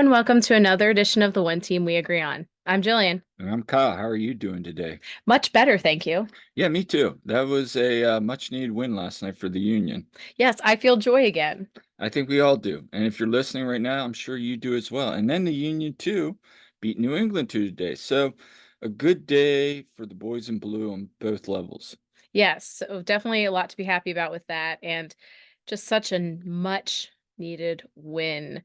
and welcome to another edition of the One Team We Agree On. I'm Jillian. And I'm Kyle. How are you doing today? Much better, thank you. Yeah, me too. That was a much needed win last night for the Union. Yes, I feel joy again. I think we all do. And if you're listening right now, I'm sure you do as well. And then the Union too beat New England today. So a good day for the boys in blue on both levels. Yes, so definitely a lot to be happy about with that, and just such a much needed win.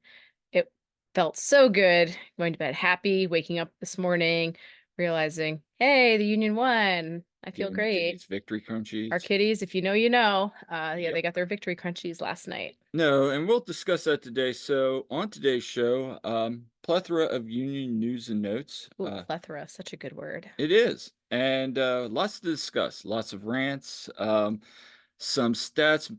It felt so good going to bed happy, waking up this morning, realizing, hey, the Union won. I feel Giving the great. kitties victory Our crunchies. kitties, if you know, you know. Yeah, Yep. they got their victory crunchies last night. No, and we'll discuss that today. So on today's show, plethora of Union news and notes. Ooh, plethora, such a good word. It is. And lots to discuss, lots of rants, some stats,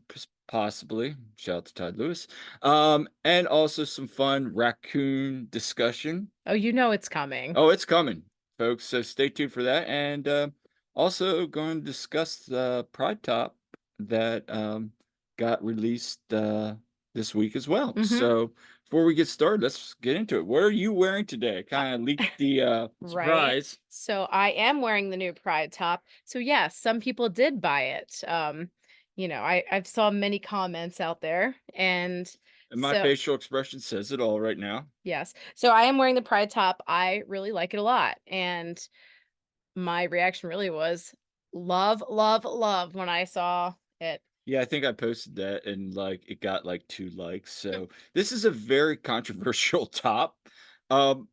possibly. Shout out to Todd Lewis. And also some fun raccoon discussion. Oh, you know it's coming. Oh, it's coming, folks. So stay tuned for that. And also going to discuss the Pride Top that got released this week as well. Mm-hmm. So before we get started, let's get into it. What are you wearing today? Kind of leaked the Right. surprise. So I am wearing the new Pride top. So yes, some people did buy it. I've saw many comments out there, and And my so facial expression says it all right now. yes. So I am wearing the Pride top. I really like it a lot, and my reaction really was love, love, love when I saw it. Yeah, I think I posted that and like it got like 2 likes. So this is a very controversial top. Um,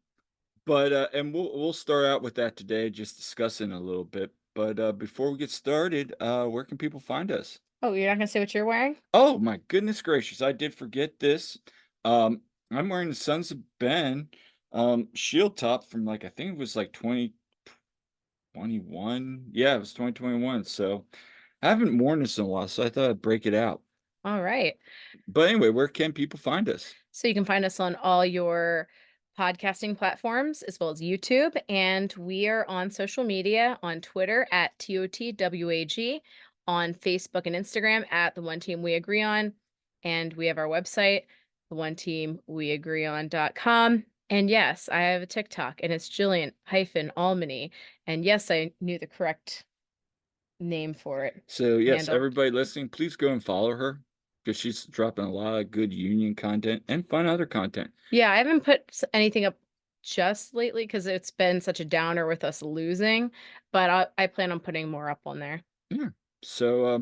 but and we'll start out with that today, just discussing a little bit. But before we get started, where can people find us? Oh, you're not gonna say what you're wearing? Oh my goodness gracious, I did forget this. I'm wearing the Sons of Ben shield top from like I think it was like 2021. Yeah, it was 2021. So I haven't worn this in a while, so I thought I'd break it out. All right. But anyway, where can people find us? So you can find us on all your podcasting platforms as well as YouTube. And we are on social media on Twitter at TOTWAG, on Facebook and Instagram at the One Team We Agree On. And we have our website, the One Team We Agree On.com. And yes, I have a TikTok and it's Jillian-Albany. And yes, I knew the correct name for it. So yes, Handle. everybody listening, please go and follow her because she's dropping a lot of good union content and fun other content. Yeah, I haven't put anything up just lately because it's been such a downer with us losing, but I plan on putting more up on there. Yeah. So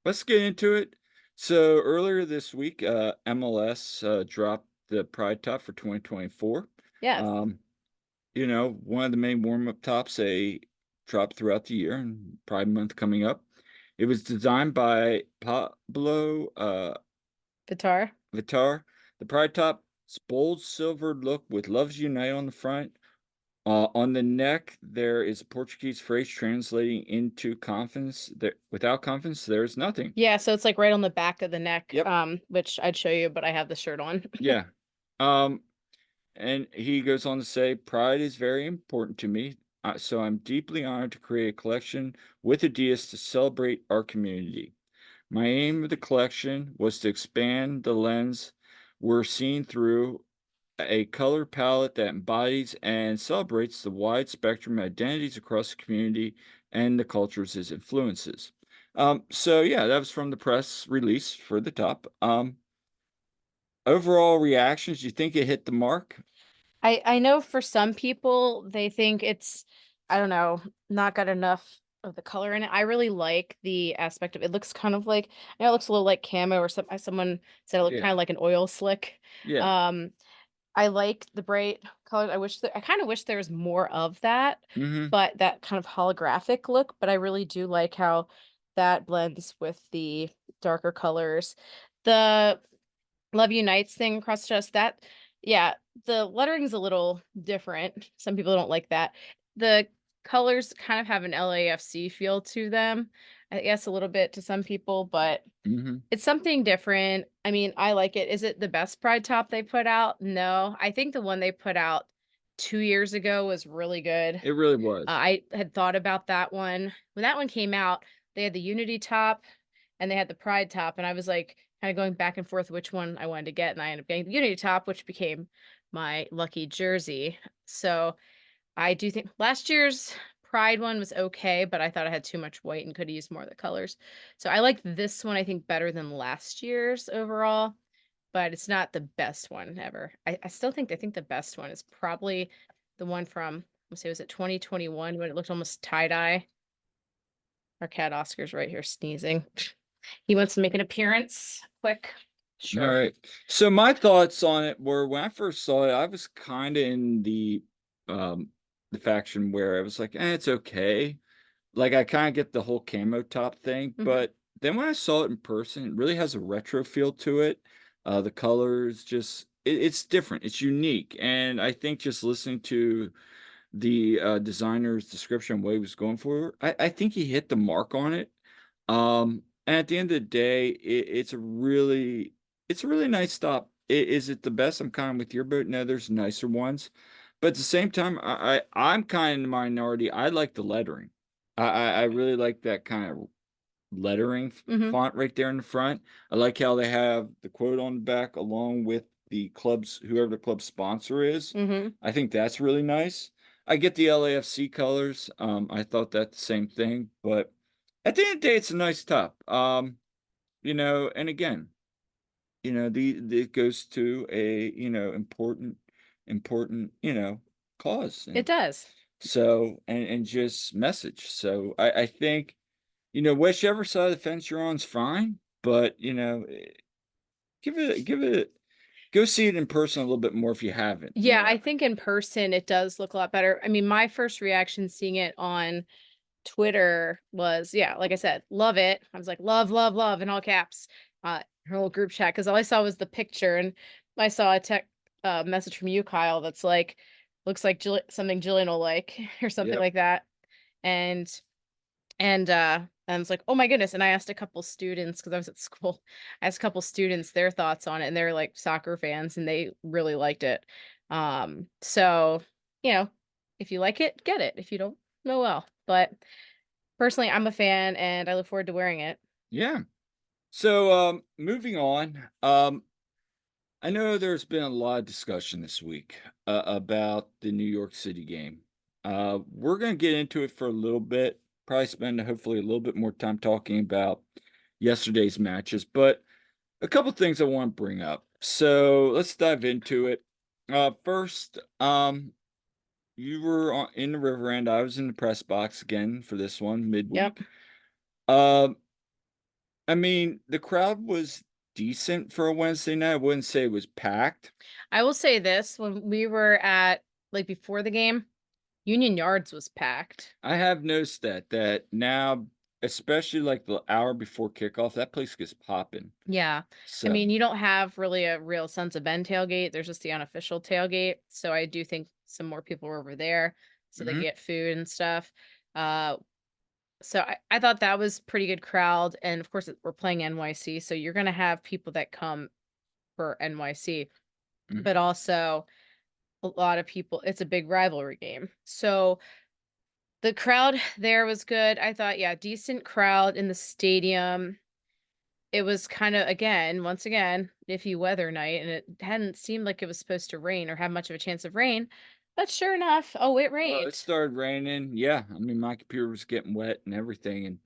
let's get into it. So earlier this week, MLS dropped the Pride Top for 2024. Yes. Um, one of the main warm-up tops they drop throughout the year and Pride Month coming up. It was designed by Pablo Guitar. Vitar. The Pride Top, bold silver look with Loves Unite on the front. On the neck, there is a Portuguese phrase translating into confidence. Without confidence, there is nothing. Yeah, so it's like right on the back of the neck, Yep. which I'd show you, but I have the shirt on. Yeah. Um, and he goes on to say, pride is very important to me. So I'm deeply honored to create a collection with Adidas to celebrate our community. My aim of the collection was to expand the lens we're seeing through a color palette that embodies and celebrates the wide spectrum of identities across the community and the cultures as influences. So yeah, that was from the press release for the top. Overall reactions, do you think it hit the mark? I know for some people they think it's, I don't know, not got enough of the color in it. I really like the aspect of it. Looks kind of like, I know it looks a little like camo, or someone said it looked Yeah, kind of like an oil slick. yeah. Um, I like the bright colors. I kind of wish there was more of that, Mm-hmm. but that kind of holographic look. But I really do like how that blends with the darker colors. The Love Unites thing across the chest, that, yeah, the lettering's a little different. Some people don't like that. The colors kind of have an LAFC feel to them. I guess a little bit to some people, but Mm-hmm. it's something different. I mean, I like it. Is it the best Pride top they put out? No. I think the one they put out 2 years ago was really good. It really was. I had thought about that one. When that one came out, they had the Unity top and they had the Pride top, and I was like kind of going back and forth which one I wanted to get, and I ended up getting the Unity top, which became my lucky jersey. So I do think last year's Pride one was okay, but I thought I had too much white and could have used more of the colors. So I like this one, I think, better than last year's overall, but it's not the best one ever. I still think the best one is probably the one from, let's say, was it 2021 when it looked almost tie-dye? Our cat Oscar's right here sneezing. He wants to make an appearance. Quick. All Sure. right. So my thoughts on it were when I first saw it, I was kind of in the faction where I was like, it's okay. Like I kind of get the whole camo top thing, Mhm. but then when I saw it in person, it really has a retro feel to it. The colors just it's different. It's unique. And I think just listening to the designer's description, what he was going for, I think he hit the mark on it. And at the end of the day, it's a really nice stop. Is it the best? I'm kind of with your boat. No, there's nicer ones, but at the same time, I'm kind of in the minority. I like the lettering. I really like that kind of lettering Mhm. font right there in the front. I like how they have the quote on the back along with the club's whoever the club sponsor is. Mhm. I think that's really nice. I get the LAFC colors. I thought that the same thing, but at the end of the day, it's a nice top. And again, the it goes to a important cause, It and does. so and just message. So I think whichever side of the fence you're on is fine, but, give it go see it in person a little bit more if you haven't. Yeah, I think in person it does look a lot better. I mean, my first reaction seeing it on Twitter was, yeah, like I said, love it. I was like, love, love, love in all caps. Her whole group chat because all I saw was the picture, and I saw a tech message from you, Kyle, that's like, looks like something Jillian will like or something Yep. like that. And and I was like, "Oh my goodness." And I asked a couple students because I was at school. I asked a couple students their thoughts on it, and they're like soccer fans and they really liked it. So, you know, if you like it, get it. If you don't, no well. But personally, I'm a fan and I look forward to wearing it. Yeah. So, moving on, I know there's been a lot of discussion this week, about the New York City game. We're gonna get into it for a little bit, probably spend hopefully a little bit more time talking about yesterday's matches, but a couple things I want to bring up. So let's dive into it. First, you were in the river end. I was in the press box again for this one Yep. midweek. Um, I mean, the crowd was decent for a Wednesday night. I wouldn't say it was packed. I will say this, when we were at like before the game, Union Yards was packed. I have noticed that now, especially like the hour before kickoff, that place gets popping. Yeah. I So, mean, you don't have really a real Sons of Ben tailgate. There's just the unofficial tailgate. So I do think some more people were over there so they mhm, get food and stuff. Uh, so I thought that was pretty good crowd. And of course, we're playing NYC. So you're going to have people that come for NYC, mhm. but also a lot of people. It's a big rivalry game. So the crowd there was good. I thought, yeah, decent crowd in the stadium. It was kinda again, once again, iffy weather night, and it hadn't seemed like it was supposed to rain or have much of a chance of rain, but sure enough, oh, it Well, it rained. started raining. Yeah, I mean, my computer was getting wet and everything, and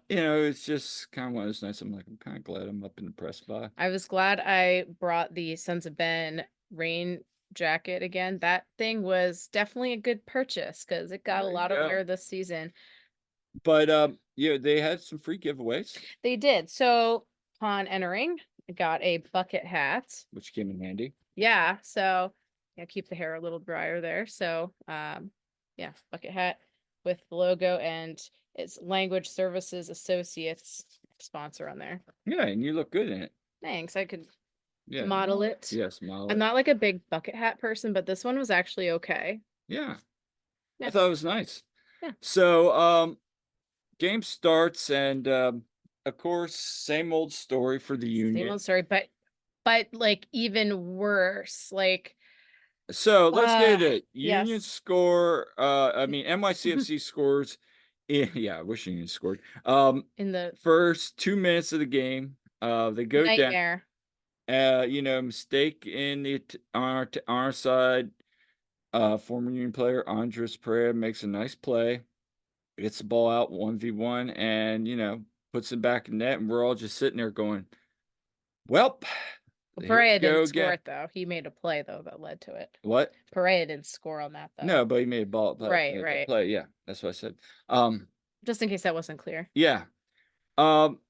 it's just kind of one of those nights. I'm like, I'm kind of glad I'm up in the press box. I was glad I brought the Sons of Ben rain jacket again. That thing was definitely a good purchase because it got a There you lot of go. wear this season. But they had some free giveaways, They did. So, upon entering, I got a bucket hat. which came in handy. Yeah, so yeah, keep the hair a little drier there. So, yeah, bucket hat with the logo and it's Language Services Associates sponsor on there. Yeah, and you look good in it. Thanks. I could Yeah. model it. Yes, I'm Molly. not like a big bucket hat person, but this one was actually okay. Yeah, I Yeah, thought it was nice. yeah. So, game starts, and of course, same old story for the Same Union. old story, but like even worse. Like, So let's get it. Union yes. score. I mean NYCFC scores. Yeah, I wish Union scored. In the First 2 minutes of the game. They go down. nightmare. Mistake in on our side. Former Union player Andres Pereira makes a nice play, gets the ball out 1v1, and puts it back in net, and we're all just sitting there going, "Well, Well, here we Perea go didn't score again." it though. He made a play though that led to it. What? Perea didn't score on that though. No, but he made a ball play. Right, The right. play, yeah, that's what I said. Um, Just in case that wasn't clear. yeah. Um,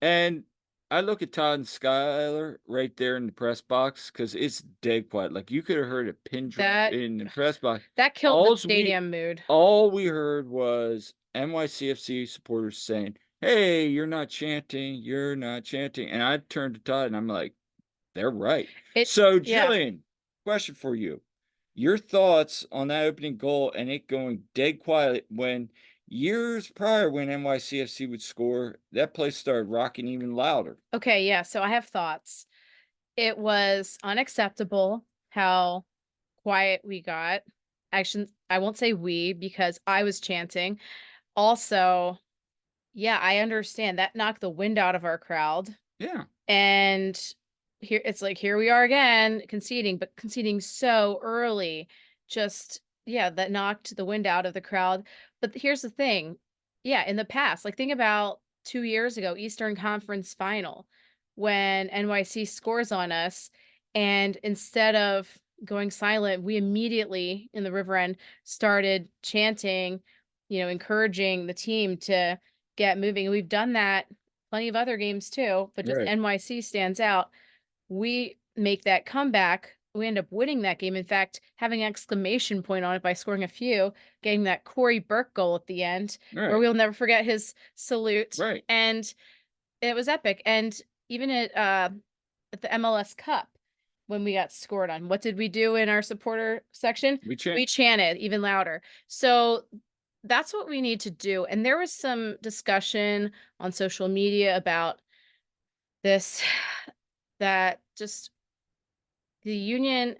and I look at Todd and Skylar right there in the press box because it's dead quiet. Like you could have heard a pin drop That in the press box. that killed the All we stadium mood. all we heard was NYCFC supporters saying, "Hey, you're not chanting, you're not chanting." And I turned to Todd and I'm like, "They're right." It So, yeah. Jillian, question for you. Your thoughts on that opening goal and it going dead quiet when years prior when NYCFC would score, that place started rocking even louder. Okay, yeah, so I have thoughts. It was unacceptable how quiet we got. I won't say we because I was chanting. Also, yeah, I understand that knocked the wind out of our crowd. Yeah, And here it's like here we are again conceding, but conceding so early. Just yeah, that knocked the wind out of the crowd. But here's the thing. Yeah, in the past, like think about 2 years ago, Eastern Conference Final, when NYC scores on us and instead of going silent, we immediately in the River End started chanting, encouraging the team to get moving. We've done that plenty of other games too, but just right, NYC stands out. We make that comeback. We end up winning that game. In fact, having an exclamation point on it by scoring a few, getting that Corey Burke goal at the end, where right, we'll never forget his salute. right. And it was epic. And even at the MLS Cup, when we got scored on, what did we do in our supporter section? We chant. We chanted even louder. So that's what we need to do. And there was some discussion on social media about this that just the Union,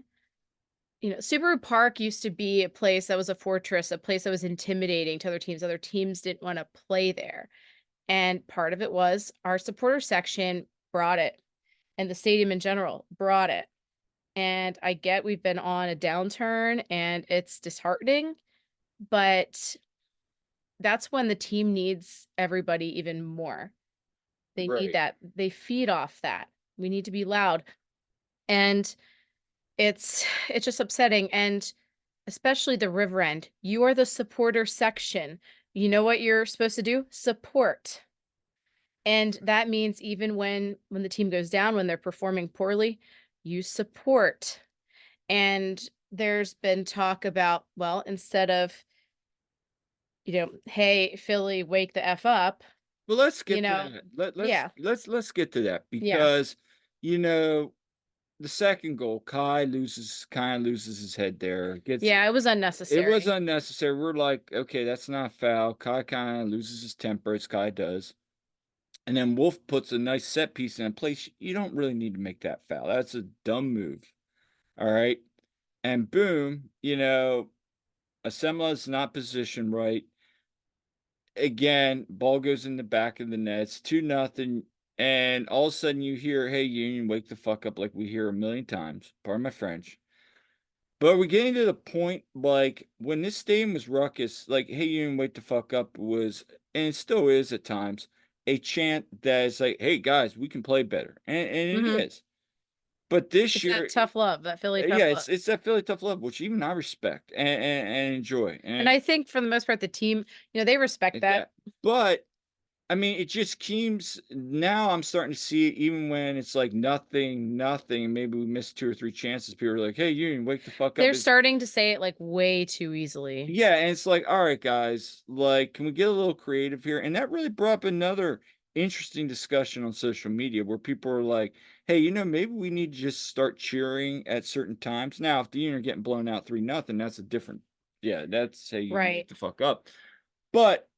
Subaru Park used to be a place that was a fortress, a place that was intimidating to other teams. Other teams didn't want to play there. And part of it was our supporter section brought it, and the stadium in general brought it. And I get we've been on a downturn and it's disheartening, but that's when the team needs everybody even more. They need Right. that. They feed off that. We need to be loud. And it's just upsetting, and especially the River End. You are the supporter section. You know what you're supposed to do? Support. And that means even when the team goes down, when they're performing poorly, you support. And there's been talk about, well, instead of, hey, Philly, wake the F up, Well, let's you get to know, that. yeah, Let's get to that yeah. because you know the second goal, Kai loses kind of loses his head there. Gets Yeah, it was It was unnecessary. unnecessary. We're like, okay, that's not foul. Kai kind of loses his temper, as Kai does. And then Wolf puts a nice set piece in place. You don't really need to make that foul. That's a dumb move. All right. And boom, Asemla's not positioned right. Again, ball goes in the back of the nets, 2-0. And all of a sudden you hear, hey, Union, wake the fuck up, like we hear a million times. Pardon my French. But we're getting to the point, like, when this stadium was ruckus, like, "Hey, Union, wake the fuck up," was and it still is at times, a chant that is like, "Hey, guys, we can play better," and it Mhm. is. But this It's that year tough love, that Philly tough yeah, love. it's that Philly tough love, which even I respect and enjoy, And and I think for the most part, the team, they respect that. that but I mean, it just keeps now I'm starting to see it even when it's like nothing, nothing, maybe we missed 2 or 3 chances, people are like, "Hey, Union, wake the fuck up." They're starting to say it, like, way too easily. Yeah, and it's like, "All right, guys, like, can we get a little creative here?" And that really brought up another interesting discussion on social media where people are like, "Hey, maybe we need to just start cheering at certain times." Now, if the Union are getting blown out 3-0, that's a different yeah, that's hey, you Right. wake the fuck up. But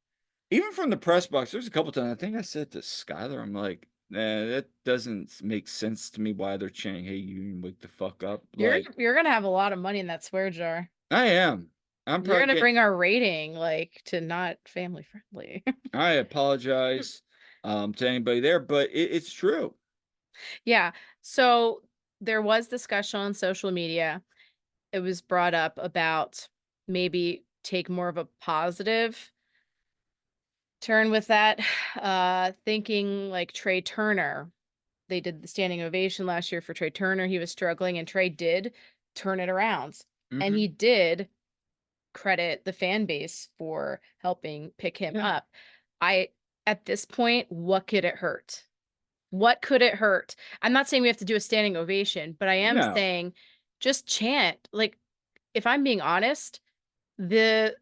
even from the press box, there's a couple times I think I said to Skylar, I'm like, "Nah, that doesn't make sense to me why they're chanting, 'Hey, Union, wake the fuck up.'" Like, You're gonna have a lot of money in that swear jar. I am. I'm You're probably gonna getting bring our rating, like, to not family friendly. I apologize, to anybody there, but it's true. Yeah. So there was discussion on social media. It was brought up about maybe take more of a positive turn with that, thinking like Trey Turner. They did the standing ovation last year for Trey Turner. He was struggling, and Trey did turn it around. And Mhm. he did credit the fan base for helping pick him Yeah. up. I At this point, what could it hurt? What could it hurt? I'm not saying we have to do a standing ovation, but I am No. saying just chant. Like, if I'm being honest, the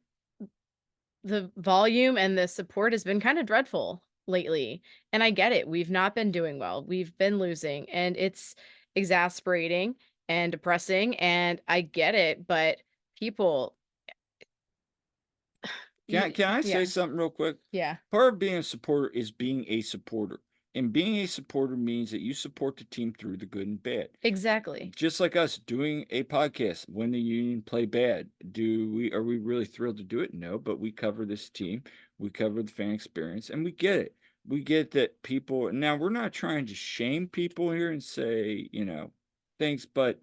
the volume and the support has been kind of dreadful lately. And I get it. We've not been doing well. We've been losing, and it's exasperating and depressing, and I get it, but people, Can I say yeah. something real quick? Yeah. Part of being a supporter is being a supporter. And being a supporter means that you support the team through the good and bad. Exactly. Just like us doing a podcast when the Union play bad. Are we really thrilled to do it? No, but we cover this team, we cover the fan experience, and we get it. We get that people now we're not trying to shame people here and say, things, but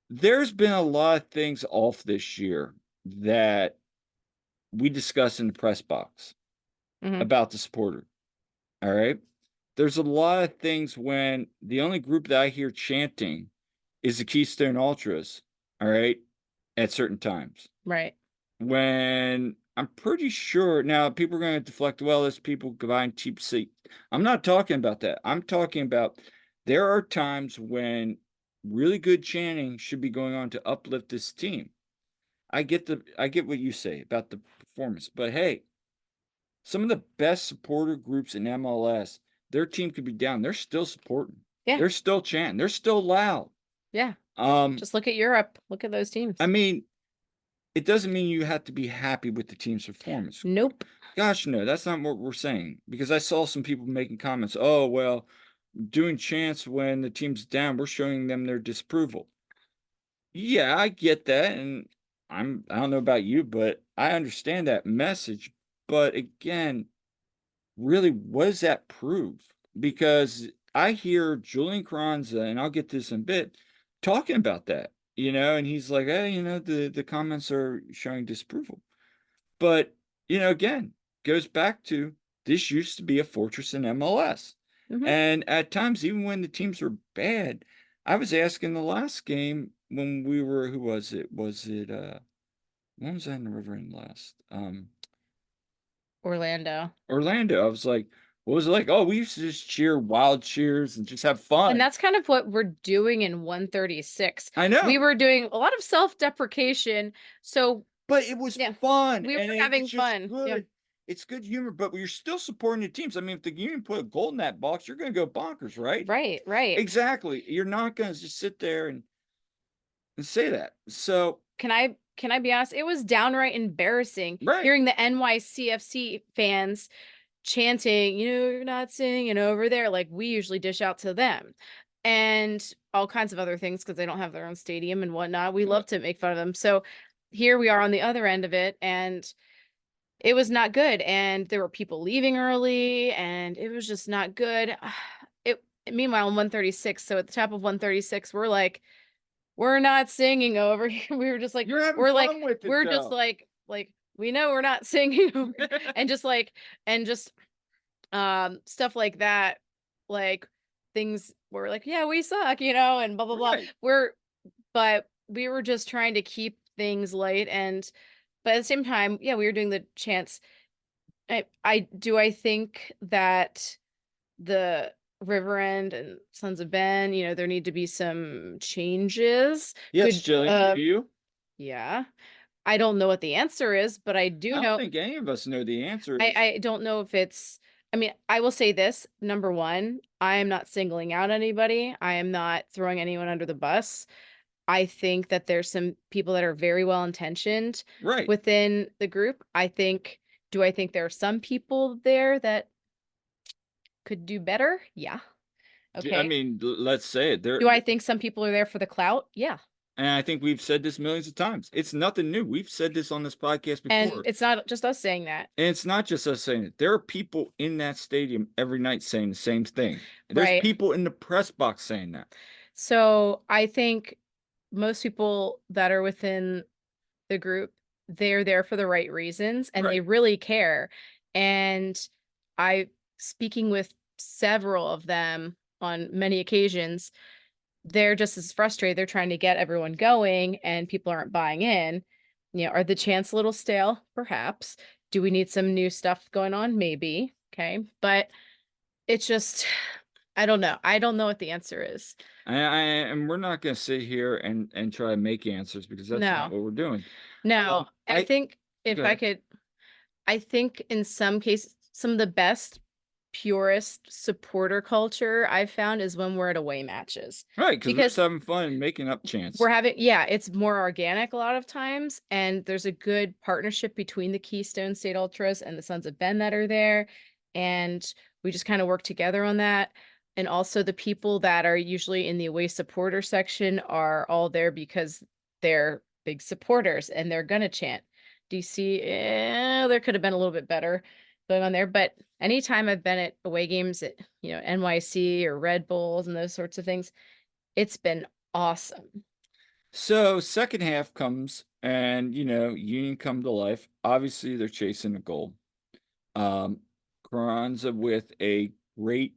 there's been a lot of things off this year that we discuss in the press box Mhm. about the supporter. All right. There's a lot of things when the only group that I hear chanting is the Keystone Ultras. All right. At certain times. Right. When I'm pretty sure now people are going to deflect, well, there's people buying cheap seats. I'm not talking about that. I'm talking about there are times when really good chanting should be going on to uplift this team. I get what you say about the performance, but hey, some of the best supporter groups in MLS, their team could be down. They're still supporting. Yeah. They're still chanting. They're still loud. Yeah. Um, Just look at Europe. Look at those I teams. mean, it doesn't mean you have to be happy with the team's performance. Nope. Gosh, no, that's not what we're saying. Because I saw some people making comments, oh, well, doing chants when the team's down, we're showing them their disapproval. Yeah, I get that. And I don't know about you, but I understand that message. But again, really, what does that prove? Because I hear Julian Carranza, and I'll get this in a bit, talking about that, and he's like, hey, the comments are showing disapproval. But, again, goes back to this used to be a fortress in MLS. Mhm. And at times, even when the teams were bad, I was asking the last game when we were, who was it? When was I in the river in last? Orlando. Orlando. I was like, what was it like? Oh, we used to just cheer wild cheers and just have And fun. that's kind of what we're doing in 136. I We know, were doing a lot of self-deprecation. So, but it was yeah, fun we were and it's having just fun. Yeah. good. It's good humor, but you're still supporting the teams. I mean, if the Union put a goal in that box, you're going to go bonkers, right? Right, right. Exactly. You're not going to just sit there and say that. So, Can I be honest? It was downright embarrassing right. hearing the NYCFC fans chanting, "You're not singing over there," like we usually dish out to them. And all kinds of other things because they don't have their own stadium and whatnot. We Yeah, love to make fun of them. So here we are on the other end of it, and it was not good. And there were people leaving early, and it was just not good. It Meanwhile, in 136, so at the top of 136, we're like, we're not singing over here. We were just like, you're having fun with it we're just though. like we know we're not singing over and just like and just stuff like that, like things were like, yeah, we suck, and blah blah blah. Right. But we were just trying to keep things light, and but at the same time, yeah, we were doing the chants. I think that the River End and Sons of Ben, there need to be some changes. Yes, Could Jillian, do you? Yeah. I don't know what the answer is, but I I do don't know think any of us know the answer I is I don't know if it's I mean, I will say this, number 1, I am not singling out anybody. I am not throwing anyone under the bus. I think that there's some people that are very well intentioned right. within the group. Do I think there are some people there that could do better? Yeah. I Okay. mean, let's say it. Do I think some people are there for the clout? Yeah. And I think we've said this millions of times. It's nothing new. We've said this on this podcast And before. it's not just us saying that. And it's not just us saying it. There are people in that stadium every night saying the same thing. There's Right. people in the press box saying that. So I think most people that are within the group, they're there for the right reasons and they Right. really care. And I, speaking with several of them on many occasions, they're just as frustrated. They're trying to get everyone going and people aren't buying in. Are the chants a little stale? Perhaps. Do we need some new stuff going on? Maybe. Okay. But it's just, I don't know. I don't know what the answer is. And we're not gonna sit here and try to make answers because that's not No, what we're doing. no. I I think if Go I ahead. could, I think in some cases, some of the best, purest supporter culture I've found is when we're at away matches Right, because we're just because having fun and making up chants. we're having, yeah, it's more organic a lot of times, and there's a good partnership between the Keystone State Ultras and the Sons of Ben that are there, and we just kind of work together on that. And also the people that are usually in the away supporter section are all there because they're big supporters and they're gonna chant. DC, there could have been a little bit better going on there, but anytime I've been at away games at, NYC or Red Bulls and those sorts of things, it's been awesome. So second half comes and Union come to life. Obviously, they're chasing a goal. Um, Carranza with a great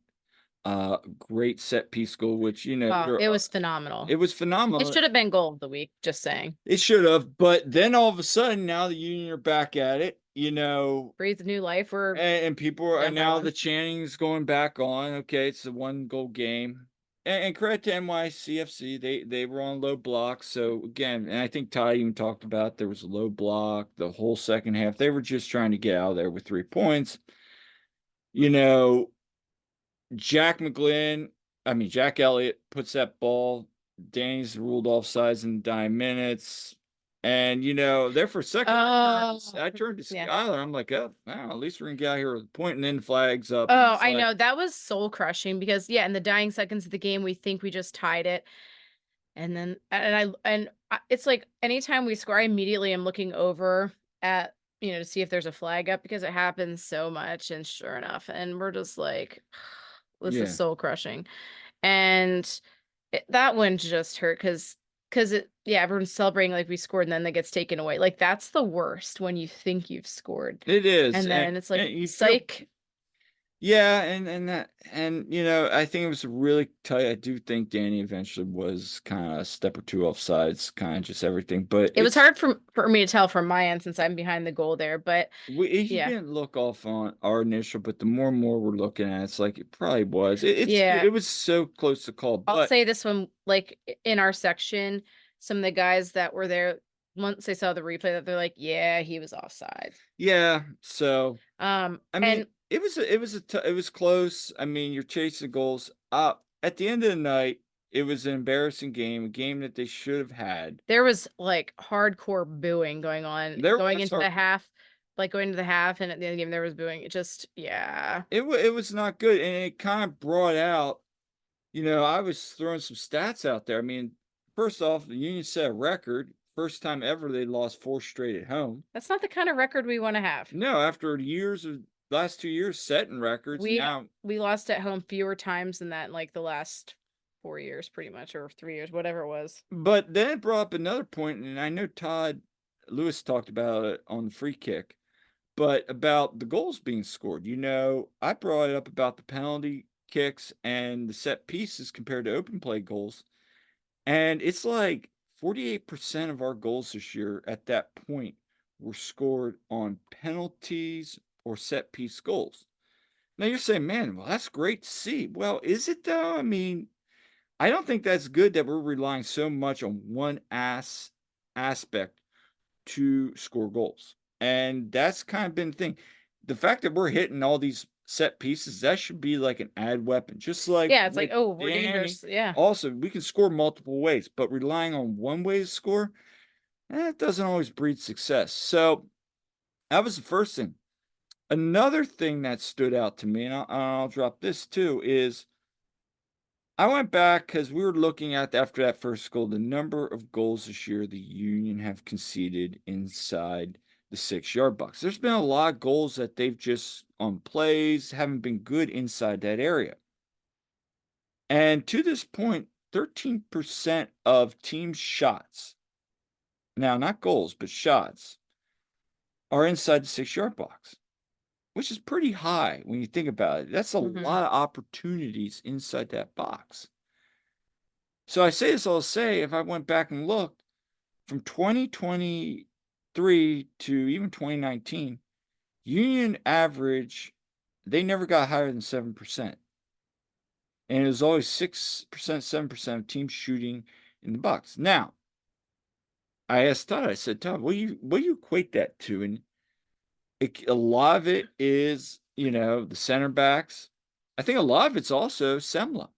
set piece goal, which Oh, it was phenomenal. it was It phenomenal. should have been goal of the week, just saying. It should have, but then all of a sudden, now the Union are back at it. Breathe new life. We're And people are down and by now one. the chanting's going back on. Okay, it's a one goal game. And credit to NYCFC, they were on low block. So again, and I think Ty even talked about there was a low block the whole second half. They were just trying to get out of there with 3 points. You know, Jack Elliott puts that ball. Danny's ruled offsides in 9 minutes. And there for a second, Oh, I turned to yeah. Skylar. I'm like, oh, wow, at least we're gonna get out here with a point, and then flags up. Oh, It's I like, know. That was soul crushing because, yeah, in the dying seconds of the game, we think we just tied it. And then, it's like anytime we score, I immediately am looking over at, to see if there's a flag up because it happens so much. And sure enough, and we're just like, this is yeah, soul crushing. And that one just hurt because it, yeah, everyone's celebrating like we scored and then that gets taken away. Like that's the worst when you think you've scored. it is, And then it's like, and you feel, psych. yeah, I think it was really tight. I do think Danny eventually was kind of a step or two offsides, kind of just everything, but It was hard for me to tell from my end since I'm behind the goal there, but he yeah. didn't look off on our initial, but the more and more we're looking at it, it's like it probably was. Yeah. It was so close to call, I'll but say this one, like in our section, some of the guys that were there, once they saw the replay, that they're like, yeah, he was offside. yeah. So I mean, And it was close. I mean, you're chasing goals. At the end of the night, it was an embarrassing game, a game that they should have had. there was like hardcore booing going on There going was into the hard. half, like going to the half, and at the end of the game there was booing. It just, yeah. It was not good, and it kind of brought out. I was throwing some stats out there. I mean, first off, the Union set a record. First time ever they lost four straight at home. That's not the kind of record we want to have. No, after years of last 2 years setting records, We now we lost at home fewer times than that in like the last 4 years, pretty much, or 3 years, whatever it was. but then it brought up another point, and I know Todd Lewis talked about it on the free kick, but about the goals being scored. I brought it up about the penalty kicks and the set pieces compared to open play goals. And it's like 48% of our goals this year at that point were scored on penalties or set piece goals. Now you're saying, man, well, that's great to see. Well, is it though? I mean, I don't think that's good that we're relying so much on one aspect to score goals. And that's kind of been the thing. The fact that we're hitting all these set pieces, that should be like an add weapon. Just like Yeah, it's like, with oh, we're Danny. dangerous. Yeah. Also, we can score multiple ways, but relying on one way to score, it doesn't always breed success. So that was the first thing. Another thing that stood out to me, and I'll drop this too, is I went back because we were looking at after that first goal, the number of goals this year the Union have conceded inside the 6-yard box. There's been a lot of goals that they've just on plays haven't been good inside that area. And to this point, 13% of team shots, now not goals, but shots, are inside the 6-yard box, which is pretty high when you think about it. That's a Mhm. lot of opportunities inside that box. So I say this all to say, if I went back and looked from 2023 to even 2019, Union average, they never got higher than 7%. And it was always 6%, 7% of teams shooting in the box. Now, I asked Todd, I said, Todd, what do you equate that to? And a lot of it is, the center backs. I think a lot of it's also Semla.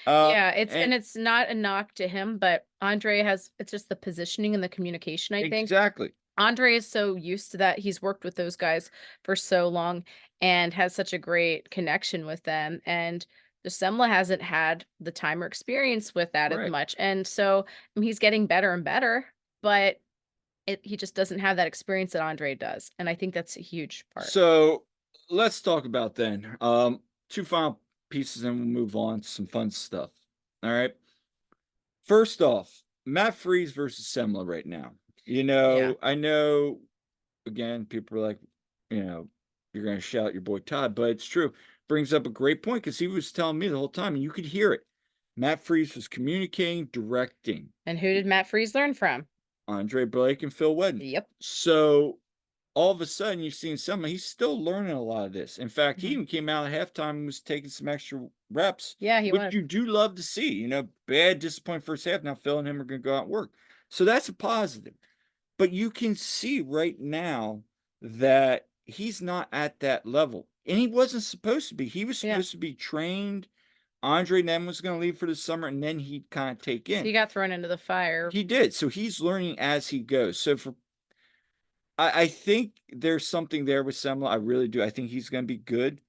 Yeah, it's And and it's not a knock to him, but Andre has it's just the positioning and the communication, I think. exactly. Andre is so used to that. He's worked with those guys for so long and has such a great connection with them. And Semla hasn't had the time or experience with that as Right. much. And so he's getting better and better, but he just doesn't have that experience that Andre does. And I think that's a huge part. So let's talk about then. Two final pieces and we'll move on to some fun stuff. All right. First off, Matt Freeze versus Semla right now. Yeah. I know again, people are like, you know, you're gonna shout your boy Todd, but it's true. Brings up a great point because he was telling me the whole time, and you could hear it. Matt Freeze was communicating, directing And who did Matt Freeze learn from? Andre Blake and Phil Wedden. Yep. So all of a sudden you've seen someone he's still learning a lot of this. In fact, he Mhm. even came out at halftime and was taking some extra reps, Yeah, he which was. you do love to see. Bad disappointing first half. Now Phil and him are gonna go out and work. So that's a positive. But you can see right now that he's not at that level. And he wasn't supposed to be. He was Yeah. supposed to be trained. Andre then was gonna leave for the summer, and then he'd kind of take He in. got thrown into the fire. He did. So he's learning as he goes. So I think there's something there with Semla. I really do. I think he's gonna be good.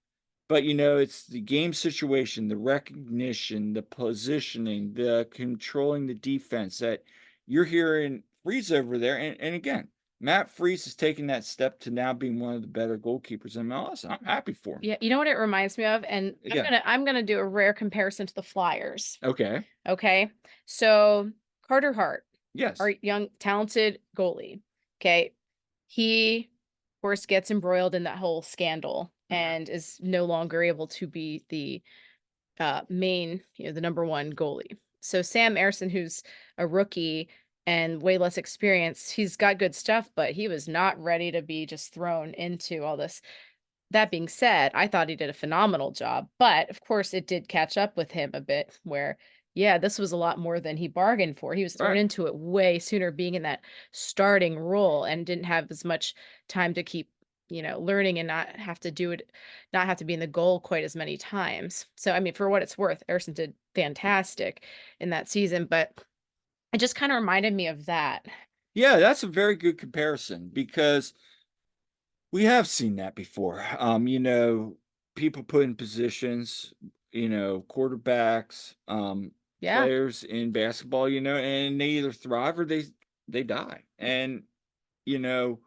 But it's the game situation, the recognition, the positioning, the controlling the defense that you're hearing Freeze over there. And again, Matt Freeze is taking that step to now being one of the better goalkeepers in MLS. I'm happy for him. Yeah, you know what it reminds me of? And I'm Yeah. gonna I'm gonna do a rare comparison to the Flyers. Okay. Okay. So Carter Hart, our Yes. young, talented goalie. Okay. He, of course, gets embroiled in that whole scandal and is no longer able to be the main, the number one goalie. So Sam Ersson, who's a rookie and way less experienced, he's got good stuff, but he was not ready to be just thrown into all this. That being said, I thought he did a phenomenal job, but of course it did catch up with him a bit where, yeah, this was a lot more than he bargained for. He was thrown Right. into it way sooner being in that starting role and didn't have as much time to keep, learning and not have to do it, not have to be in the goal quite as many times. So, I mean, for what it's worth, Erson did fantastic in that season, but it just kind of reminded me of that. Yeah, that's a very good comparison because we have seen that before. People put in positions, quarterbacks, Yeah, players in basketball, and they either thrive or they die. And, you know,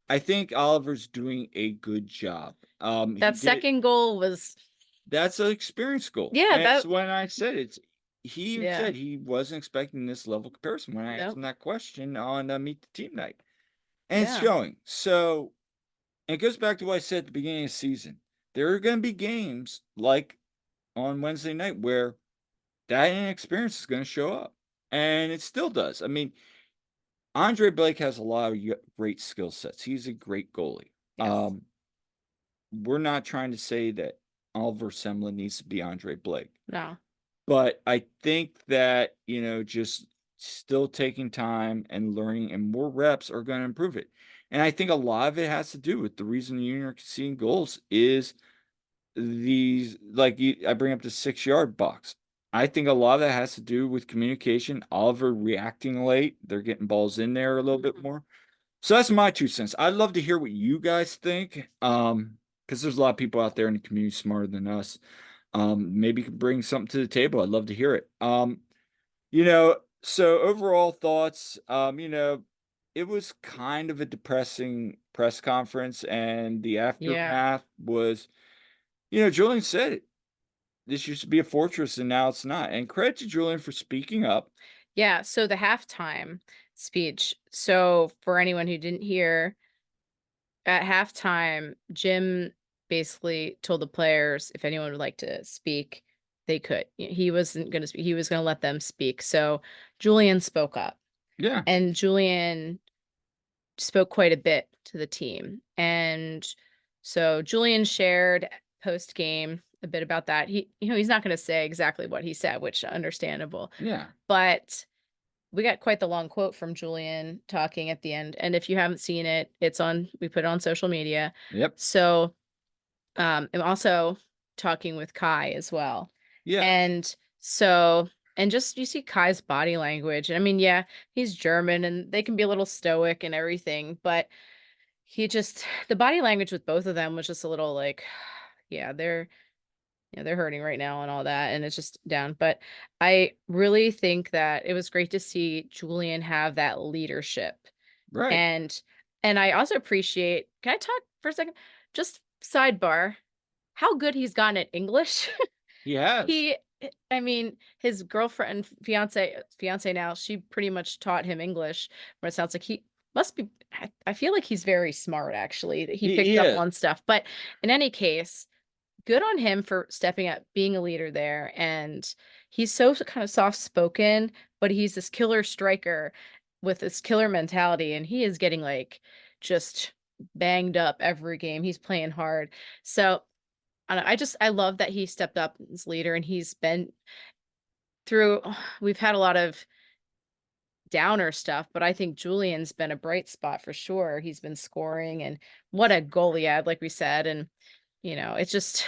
I think Oliver's doing a good job. He that did second goal was, that's an experience goal. yeah, And it's that, when I said he even yeah, said he wasn't expecting this level comparison when I asked no, him that question on Meet the Team night. And it's yeah. showing. So and it goes back to what I said at the beginning of the season. There are going to be games like on Wednesday night where that inexperience is going to show up, and it still does. I mean, Andre Blake has a lot of great skill sets. He's a great goalie. Yes. We're not trying to say that Oliver Semlin needs to be Andre Blake, No. but I think that just still taking time and learning and more reps are going to improve it. And I think a lot of it has to do with the reason the Union are conceding goals is these I bring up the 6-yard box. I think a lot of that has to do with communication, Oliver reacting late, they're getting balls in there a little bit more. So that's my 2 cents. I'd love to hear what you guys think, because there's a lot of people out there in the community smarter than us. Maybe you could bring something to the table. I'd love to hear it. You know, so overall thoughts, it was kind of a depressing press conference, and the Yeah. aftermath was, Julian said it. This used to be a fortress and now it's not. And credit to Julian for speaking up. Yeah, so the halftime speech. So for anyone who didn't hear, at halftime, Jim basically told the players if anyone would like to speak, they could. He wasn't going to speak. He was going to let them speak. So Julian spoke up, Yeah, and Julian spoke quite a bit to the team. And so Julian shared post game a bit about that. He's not going to say exactly what he said, which understandable, yeah, but we got quite the long quote from Julian talking at the end. And if you haven't seen it, we put it on social media. yep, So, I'm also talking with Kai as well. yeah. And so, and just you see Kai's body language. And I mean, yeah, he's German and they can be a little stoic and everything, but the body language with both of them was just a little like, yeah, they're hurting right now and all that, and it's just down. But I really think that it was great to see Julian have that leadership. Right. And I also appreciate, can I talk for a second? Just sidebar, how good he's gotten at English. He has. He I mean, his girlfriend, fiance now, she pretty much taught him English, where it sounds like he must be I feel like he's very smart actually, that he He picked up is. on stuff. But in any case, good on him for stepping up, being a leader there, and he's so kind of soft-spoken, but he's this killer striker with this killer mentality, and he is getting, like, just banged up every game. He's playing hard. So, I love that he stepped up as leader, and he's been through we've had a lot of downer stuff, but I think Julian's been a bright spot for sure. He's been scoring, and what a goal he had, like we said, and, it's just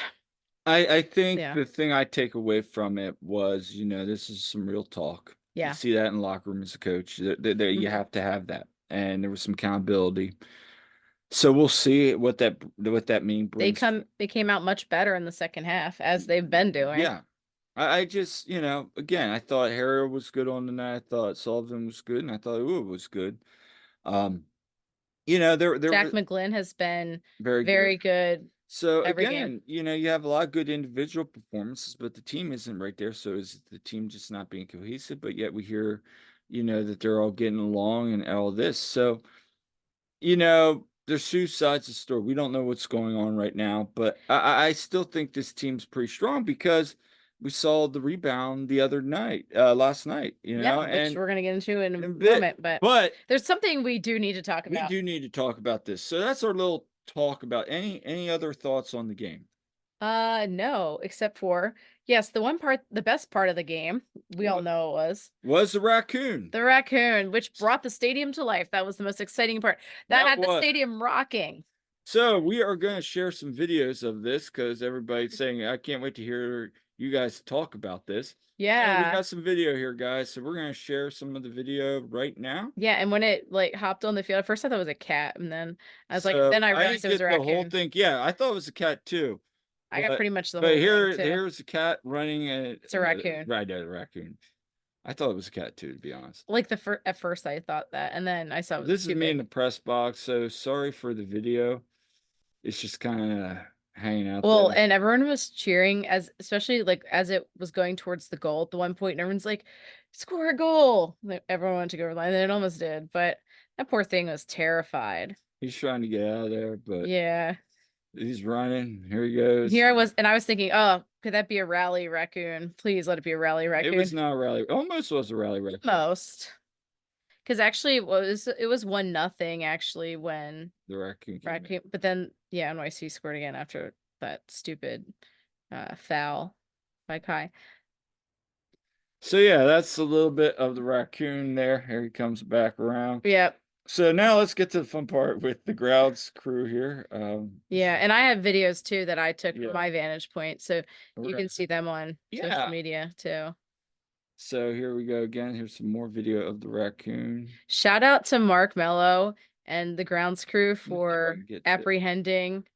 I think yeah. the thing I take away from it was, this is some real talk. You Yeah. see that in the locker room as a coach. That you Mhm. have to have that, and there was some accountability. So we'll see what that mean brings. They came out much better in the second half, as they've been doing. Yeah, I just, again, I thought Harrow was good on the night. I thought Sullivan was good, and I thought Uwe was good. Um, there Jack was McGlynn has been very good. very good So every game. again, you have a lot of good individual performances, but the team isn't right there. So is the team just not being cohesive? But yet we hear, that they're all getting along and all this. So, there's two sides of the story. We don't know what's going on right now, but I still think this team's pretty strong because we saw the rebound the other night, last night, Yeah, which and we're gonna get into in a a bit, moment, but but there's something we do need to talk we about. do need to talk about this. So that's our little talk about any other thoughts on the game. No, except for yes, the best part of the game, we all What know it was the raccoon? the Raccoon, which brought the stadium to life. That was the most exciting part. That That had the was. stadium rocking. So we are going to share some videos of this because everybody's saying, I can't wait to hear you guys talk about this. And we Yeah. got some video here, guys. So we're going to share some of the video right now. Yeah, and when it, like, hopped on the field, at first I thought it was a cat, and So then I I realized didn't it was a get the whole raccoon. thing. Yeah, I thought it was a cat too. I got But pretty much the but whole thing too. here's a cat running and It's a raccoon. right at a raccoon. I thought it was a cat too, to be honest. Like, at first I thought that, and then I saw it was This is too me in big. the press box, so sorry for the video. It's just kind of hanging out Well, there. and everyone was cheering, as especially, like, as it was going towards the goal at the one point, and everyone's like, "Score a goal!" Like, everyone wanted to go over the line, and it almost did, but that poor thing was terrified. He's trying to get out of there, but Yeah. he's running. Here he goes. Here I was thinking, "Oh, could that be a rally raccoon? Please let it be a rally It was raccoon." not a rally. Almost was a rally raccoon. Most. 'Cause actually it was 1-0 actually when The raccoon came in. Raccoon, but then, yeah, NYC scored again after that stupid, foul by Kai. So yeah, that's a little bit of the raccoon there. Here he comes back around. Yep. So now let's get to the fun part with the grounds crew here. Yeah, and I have videos too that I took from Yeah. my vantage point, so you We're- can see them on social Yeah. media too. So here we go again. Here's some more video of the raccoon. Shout out to Mark Mello and the grounds crew Let me see if I for can get to. apprehending.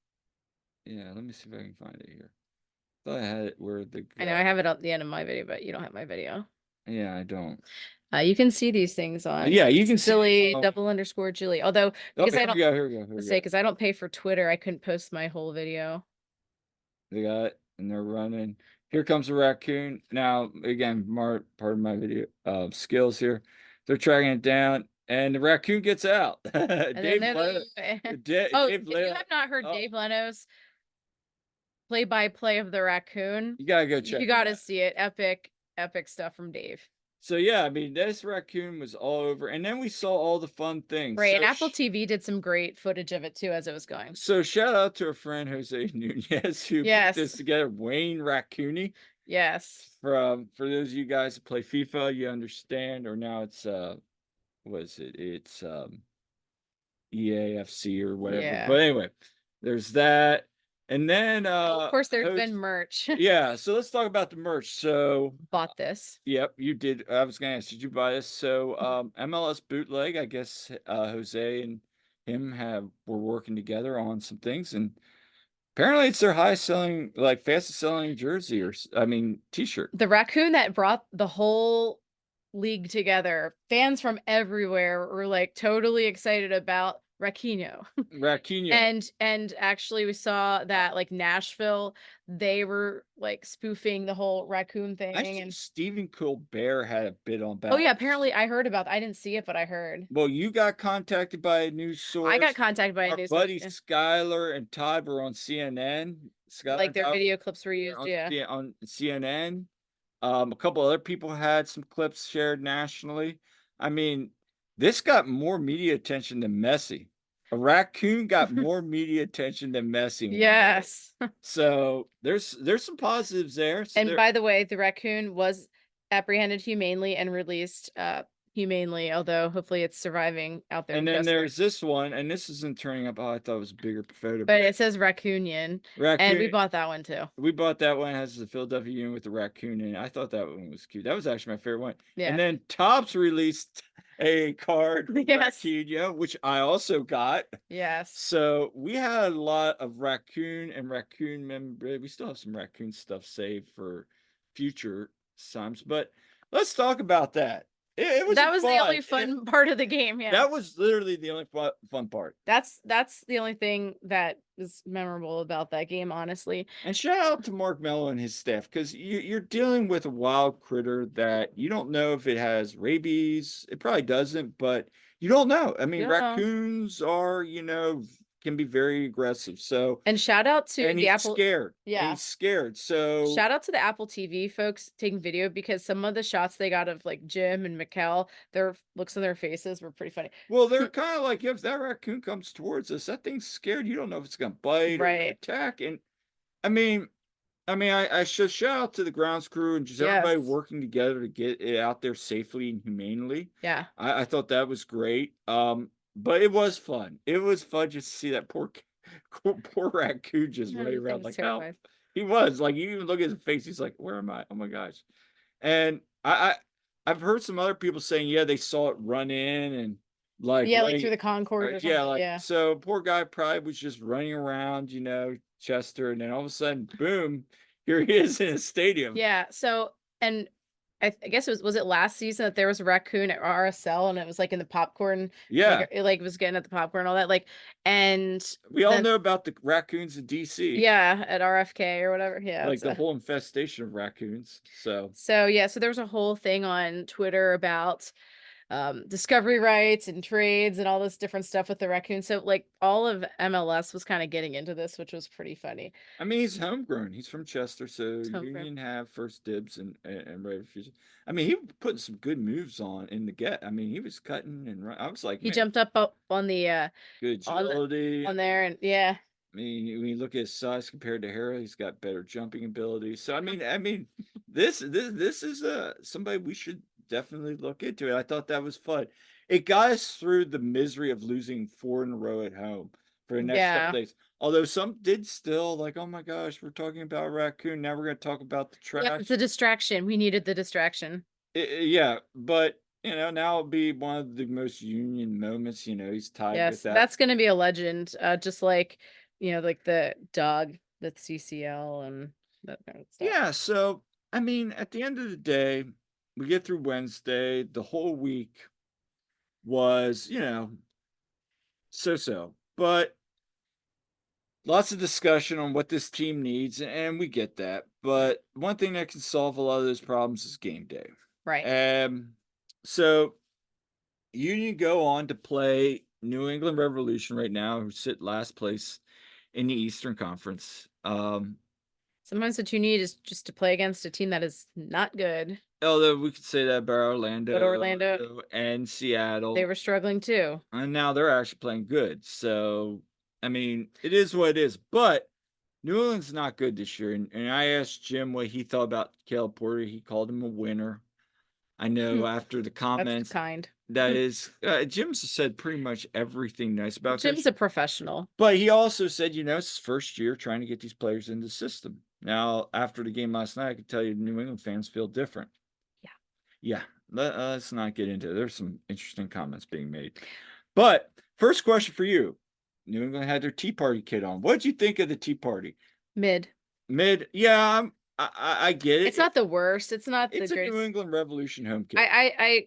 Yeah, let me see if I can find it here. thought I had it where the I know I have it at the end of my video, but you don't have my video. yeah, I don't. You can see these things on Yeah, you can see it. silly Oh, double underscore Jilly. Although oh, because here I we don't go. Here we go. Here we let's say go. because I don't pay for Twitter, I couldn't post my whole video. They got it, and they're running. Here comes a raccoon. Now, again, part of my video skills here. They're tracking it down, and the raccoon gets out. And then Dave Leno. oh, Dave if you Leno. have not heard Oh, Dave Leno's play-by-play of the raccoon, you gotta go you check it got to out. see it. Epic stuff from Dave. So yeah, I mean, this raccoon was all over, and then we saw all the fun things. Right, and Apple TV did some great footage of it too as it was going. So shout out to our friend Jose Nunez who put this Yes. together. Wayne Raccoony. Yes. For those of you guys that play FIFA, you understand, or now it's what is it? It's EAFC or whatever. Yeah. But anyway, there's that. And then Of course, there's been merch. yeah, so let's talk about the merch. So Bought this. yep, you did. I was gonna ask, did you buy this? So MLS bootleg, I guess Jose and him were working together on some things, and apparently it's their highest selling, like fastest selling jersey I mean t-shirt. The raccoon that brought the whole league together. Fans from everywhere were like totally excited about Racquinho. Raccoon. And actually we saw that like Nashville, they were like spoofing the whole raccoon I thing. think And Stephen Colbert had a bit on oh that. yeah, apparently I heard about that. I didn't see it, but I heard. Well, you got contacted by a news I got source. contacted by a Our news source, buddy yeah. Skylar and Todd were on CNN. Skylar Like and their Todd video clips were were used, yeah. on CNN. A couple other people had some clips shared nationally. I mean, this got more media attention than Messi. A raccoon got more media attention than Messi. Yes. So there's some positives there. So And by the way, the raccoon was apprehended humanely and released humanely, although hopefully it's surviving out there in and then Chester. there's this one, and this isn't turning up. Oh, I thought it was a bigger photo. But it says Raccoonian, and we Raccoon. bought that one too. We bought that one. It has the Philadelphia Union with the raccoon in it. I thought that one was cute. That was actually my favorite one. Yeah. And then Topps released a card with Yes. Raccoon, which I also got. Yes. So we had a lot of raccoon and raccoon memorabilia. We still have some raccoon stuff saved for future times, but let's talk about that. It was That was the only fun fun part of the game, yeah. That was literally the only fun part. That's the only thing that is memorable about that game, honestly. And shout out to Mark Mello and his staff, because you're dealing with a wild critter that you don't know if it has rabies. It probably doesn't, but you don't know. I mean, You don't know. raccoons are, can be very aggressive. So And shout out to and the he's Apple. scared. Yeah. He's scared. So Shout out to the Apple TV folks taking video, because some of the shots they got of like Jim and Mikkel, their looks on their faces were pretty funny. well, they're kind of like, if that raccoon comes towards us, that thing's scared. You don't know if it's gonna bite or Right. attack. And I mean, I should shout out to the grounds crew and just everybody Yes. working together to get it out there safely and humanely. Yeah. I thought that was great. But it was fun. It was fun just to see that poor raccoon just Yeah, running that thing around was like, terrified. help. He was like, you even look at his face, he's like, where am I? Oh my gosh. And I've heard some other people saying, yeah, they saw it run in and like Yeah, like through the concourse or something. yeah, like Yeah. so poor guy probably was just running around, Chester, and then all of a sudden, boom, here he is in a stadium. Yeah. So, and I guess was it last season that there was a raccoon at RSL and it was like in the popcorn. Yeah. Like, it like was getting at the popcorn and all that. Like, and We all then- know about the raccoons in DC. Yeah, at RFK or whatever. Yeah. Like the whole infestation of raccoons. So yeah, so there was a whole thing on Twitter about discovery rights and trades and all this different stuff with the raccoon. So like all of MLS was kind of getting into this, which was pretty funny. I mean, he's homegrown. He's from Chester, so Homegrown. Union have first dibs and right of refusal. I mean, he was putting some good moves on in the get. I mean, he was cutting and I was like, He man, jumped up on the good agility on there, and yeah. I mean, when you look at his size compared to Harry, he's got better jumping ability. So I mean, this is somebody we should definitely look into. And I thought that was fun. It got us through the misery of losing 4 in a row at home for the next couple days. Although some did still like, oh my gosh, we're talking about Raccoon. Now we're going to talk about the trash. Yeah, it's a distraction. We needed the distraction. Yeah, but now it'll be one of the most Union moments. He's tied with that. That's going to be a legend. Just like like the dog, the CCL, and that kind of stuff. Yeah, so I mean, at the end of the day, we get through Wednesday. The whole week was, so. But lots of discussion on what this team needs, and we get that. But one thing that can solve a lot of those problems is game day. Right. So Union go on to play New England Revolution right now, who sit last place in the Eastern Conference. Sometimes what you need is just to play against a team that is not good. Although we could say that about But Orlando Orlando, and they Seattle, were struggling too. and now they're actually playing good. So, I mean, it is what it is. But New England's not good this year. And I asked Jim what he thought about Caleb Porter. He called him a winner. I Hmm, know after the that's comments, kind. that is, Jim's said pretty much everything nice about Jim's Coach. a professional. But he also said, it's his first year trying to get these players in the system. Now, after the game last night, I could tell you New England fans feel different. Yeah. Yeah, let's not get into it. There's some interesting comments being made. But first question for you. New England had their Tea Party kit on. What did you think of the Tea Party? Mid. Mid, yeah, I get it. It's not the worst. It's not the It's a New greatest. England Revolution home kit. I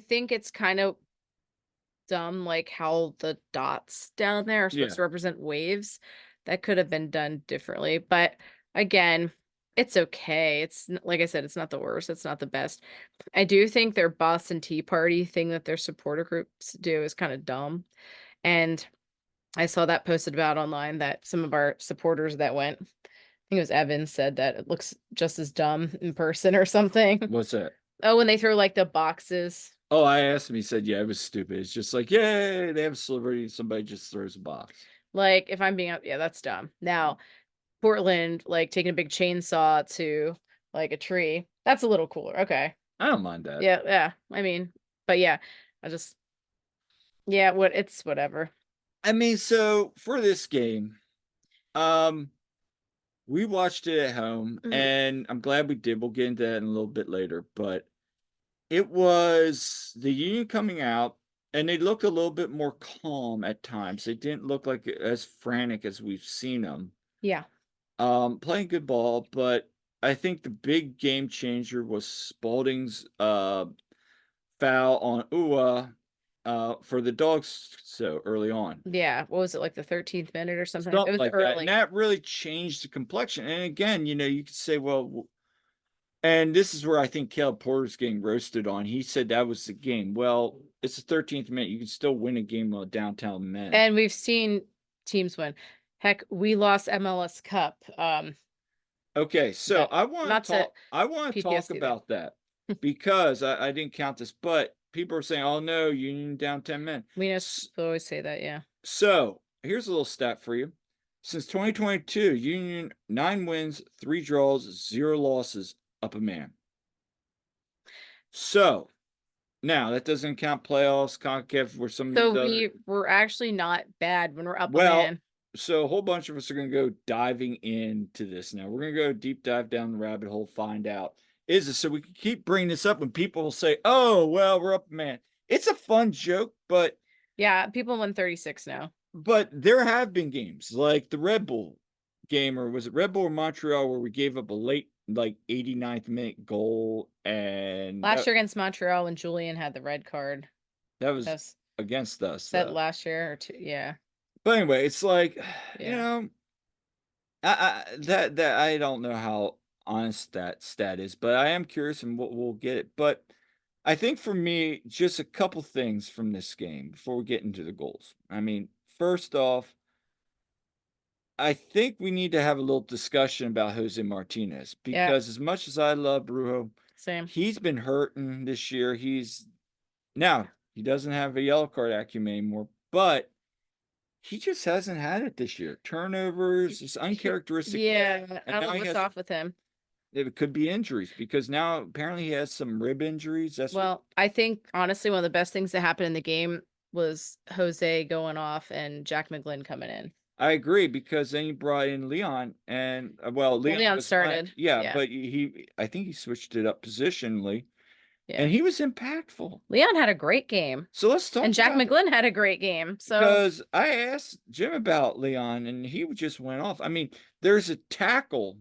think it's kind of dumb, like how the dots down there are Yeah. supposed to represent waves. That could have been done differently. But again, it's okay. Like I said, it's not the worst. It's not the best. I do think their Boston Tea Party thing that their supporter groups do is kind of dumb. And I saw that posted about online that some of our supporters that went, I think it was Evan, said that it looks just as dumb in person or something. What's that? Oh, when they throw like the boxes. Oh, I asked him. He said, "Yeah, it was stupid. It's just like, yay, they have a celebrity. Somebody just throws a box." Like if I'm being up, yeah, that's dumb. Now, Portland, like taking a big chainsaw to like a tree, that's a little cooler. Okay. I don't mind that. Yeah, yeah. I mean, but yeah, I just yeah, it's whatever. I mean, so for this game, um, we watched it at home, Mhm. and I'm glad we did. We'll get into that in a little bit later, but it was the Union coming out, and they looked a little bit more calm at times. They didn't look like as frantic as we've seen them. Yeah. Playing good ball, but I think the big game changer was Spalding's foul on Ua for the dogs so early on. Yeah. What was it, like the 13th minute or something? It Something was like that. And early. that really changed the complexion. And again, you could say, well, and this is where I think Caleb Porter's getting roasted on. He said that was the game. Well, it's the 13th minute. You can still win a game on downtown men. And we've seen teams win. Heck, we lost MLS Cup. Okay, so That not to I want to talk PTSD there. about that because I didn't count this, but people are saying, "Oh no, Union down 10 men." We know people always say that, yeah. So here's a little stat for you. Since 2022, Union 9 wins, 3 draws, 0 losses, up a man. So now that doesn't count playoffs, CONCACAF, where some of these So other. we were actually not bad when we're up a Well, man. so a whole bunch of us are going to go diving into this now. We're going to go deep dive down the rabbit hole, find out is this so we can keep bringing this up when people will say, "Oh, well, we're up a man." It's a fun joke, but Yeah, people won 36 now. there have been games like the Red Bull game, or was it Red Bull or Montreal, where we gave up a late, like 89th minute goal, and Last year against Montreal when Julian had the red card. that was That's against us, that though. last year or two. Yeah. But anyway, it's like, you Yeah. know, that I don't know how honest that stat is, but I am curious, and we'll get it. But I think for me, just a couple things from this game before we get into the goals. I mean, first off, I think we need to have a little discussion about Jose Martinez Yeah. because as much as I love Brujo, Same. he's been hurting this year. Now he doesn't have a yellow card acumen anymore, but he just hasn't had it this year. Turnovers, it's uncharacteristic. Yeah. I And don't now know what's off with him. it could be injuries because now apparently he has some rib injuries. Well, I think honestly one of the best things that happened in the game was Jose going off and Jack McGlynn coming in. I agree because then you brought in Leon and well, Well, Leon Leon was fine. started. Yeah, Yeah. but I think he switched it up positionally Yeah. and he was impactful. Leon had a great game. So let's talk And Jack about McGlynn had a great game. So because I asked Jim about Leon and he just went off. I mean, there's a tackle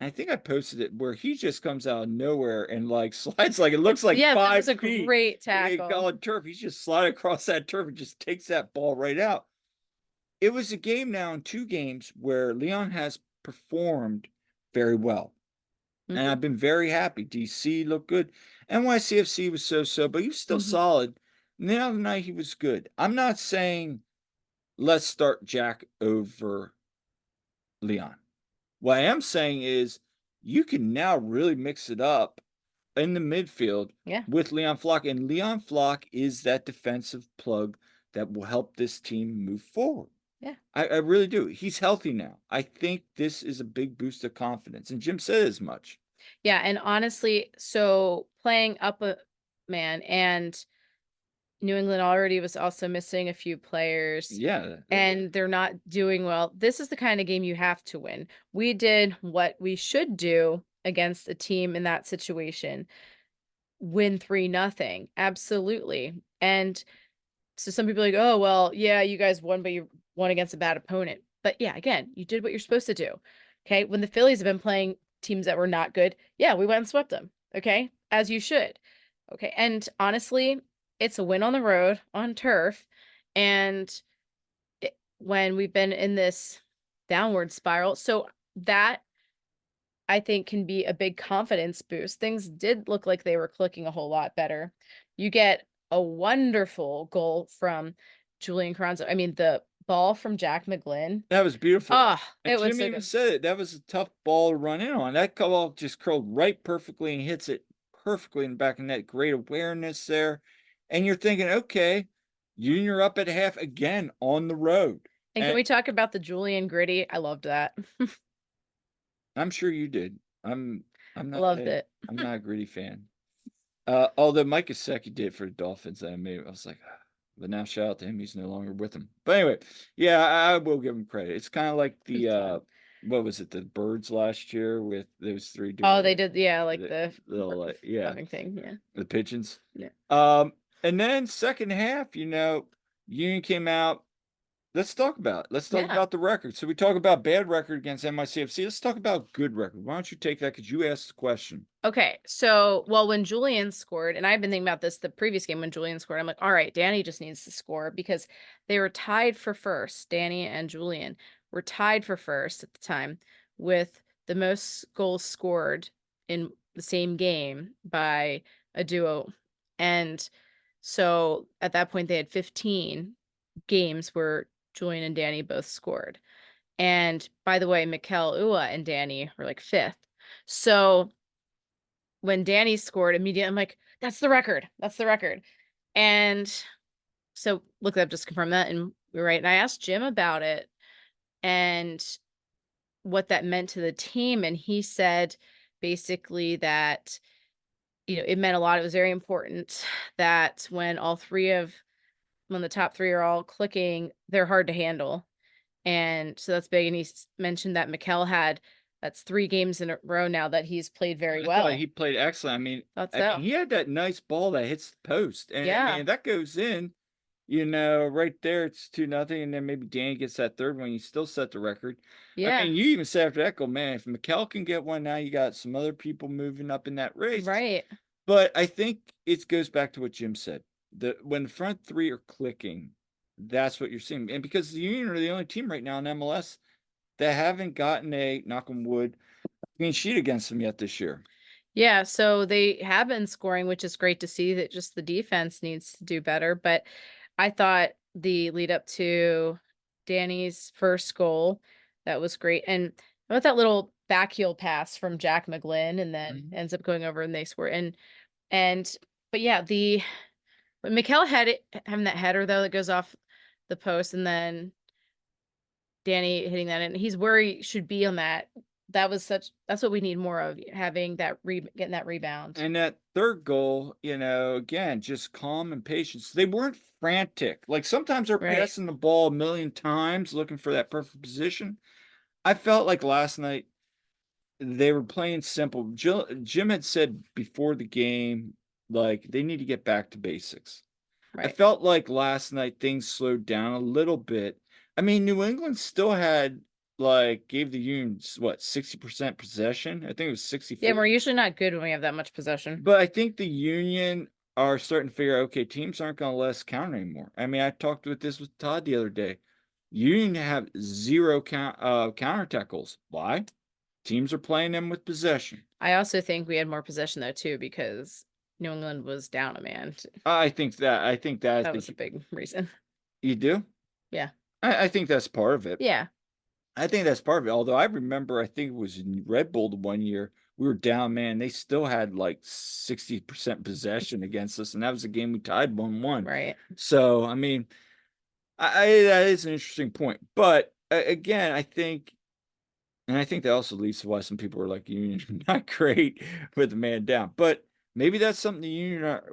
I think I posted it where he just comes out of nowhere and like slides like it looks like Yeah, that was 5 a feet great in tackle. college turf. He's just sliding across that turf and just takes that ball right out. It was a game now in 2 games where Leon has performed very well, and Mhm, I've been very happy. DC looked good. NYCFC was so-so, but he was still mhm. solid. And the other night he was good. I'm not saying let's start Jack over Leon. What I am saying is you can now really mix it up in the midfield Yeah, with Leon Flock, and Leon Flock is that defensive plug that will help this team move forward. yeah. I really do. He's healthy now. I think this is a big boost of confidence, and Jim said as much. Yeah, and honestly, so playing up a man and New England already was also missing a few players, Yeah, and they're not doing well. This is the kind of game you have to win. We did what we should do against a team in that situation. Win 3-0. Absolutely. And so some people are like, "Oh, well, yeah, you guys won, but you won against a bad opponent." But yeah, again, you did what you're supposed to do. Okay? When the Phillies have been playing teams that were not good, yeah, we went and swept them. Okay? As you should. Okay? And honestly, it's a win on the road on turf, and when we've been in this downward spiral, so that I think can be a big confidence boost. Things did look like they were clicking a whole lot better. You get a wonderful goal from Julian Carranza. I mean, the ball from Jack McGlynn. that was beautiful. Oh, And it was Jim so even good. said it. That was a tough ball to run in on. That ball just curled right perfectly and hits it perfectly in the back of net. Great awareness there. And you're thinking, okay, you're up at half again on the road. And can And we talk about the Julian gritty? I loved that. I'm sure you did. I'm not Loved a it. I'm not a gritty fan. Although Mike Gesicki did it for the Dolphins, I was like, "Ah," but now shout out to him, he's no longer with them. But anyway, yeah, I will give him credit. It's kind of like It was the fun. what was it, the Birds last year with those 3 Oh, doing they did, yeah, like the the little yeah, fluffing thing. Yeah. the pigeons. Yeah. Um, and then second half, Union came out. Let's talk about it. Let's talk Yeah. about the record. So we talk about bad record against NYCFC. Let's talk about good record. Why don't you take that? Because you asked the question. Okay, so, well, when Julian scored, and I've been thinking about this the previous game when Julian scored, I'm like, all right, Danny just needs to score because they were tied for first. Danny and Julian were tied for first at the time with the most goals scored in the same game by a duo. And so at that point, they had 15 games where Julian and Danny both scored. And by the way, Mikel Ua and Danny were like fifth. So when Danny scored immediately, I'm like, "That's the record. That's the record." And so look it up, just confirm that, and we're right. And I asked Jim about it and what that meant to the team, and he said basically that, it meant a lot. It was very important that when the top 3 are all clicking, they're hard to handle. And so that's big, and mentioned that Mikel that's 3 games in a row now that he's played very I thought well. he played excellent. Thought I mean, so. he had that nice ball that hits the post, and I Yeah. mean that goes in. Right there, it's 2-0, and then maybe Danny gets that third one. You still set the record. I Yeah. mean, you even said after that goal, man, if Mikel can get one now, you got some other people moving up in that race. Right. But I think it goes back to what Jim said. When the front 3 are clicking, that's what you're seeing. And because the Union are the only team right now in MLS that haven't gotten a knock on wood clean sheet against them yet this year. Yeah, so they have been scoring, which is great to see that just the defense needs to do better. But I thought the lead up to Danny's first goal, that was great. And about that little back heel pass from Jack McGlynn and then Mhm. ends up going over and they score. And but yeah, when Mikel had it having that header though that goes off the post and then Danny hitting that and he's where he should be on that. That's what we need more of, having getting that rebound. And that third goal, again, just calm and patience. They weren't frantic. Like sometimes they're Right. passing the ball a million times looking for that perfect position. I felt like last night they were playing simple. Jim had said before the game, like they need to get back to basics. I Right. felt like last night things slowed down a little bit. I mean, New England still had like, gave the Unions, what, 60% possession? I think it was Yeah, 64. we're usually not good when we have that much possession. But I think the Union are starting to figure out, okay, teams aren't gonna let us counter anymore. I mean, I talked with this with Todd the other day. Union have 0 counterattack goals. Why? Teams are playing them with possession. I also think we had more possession though too because New England was down a man. I think that is That the was a big reason. you do? Yeah. I think that's part of it. Yeah. I think that's part of it, although I remember, I think it was in Red Bull the one year, we were down, man, they still had, like, 60% possession against us, and that was a game we tied 1-1. Right. So, I mean, I that is an interesting point, but a again, I think that also leads to why some people are like, "Union not great with the man down," but maybe that's something the Union are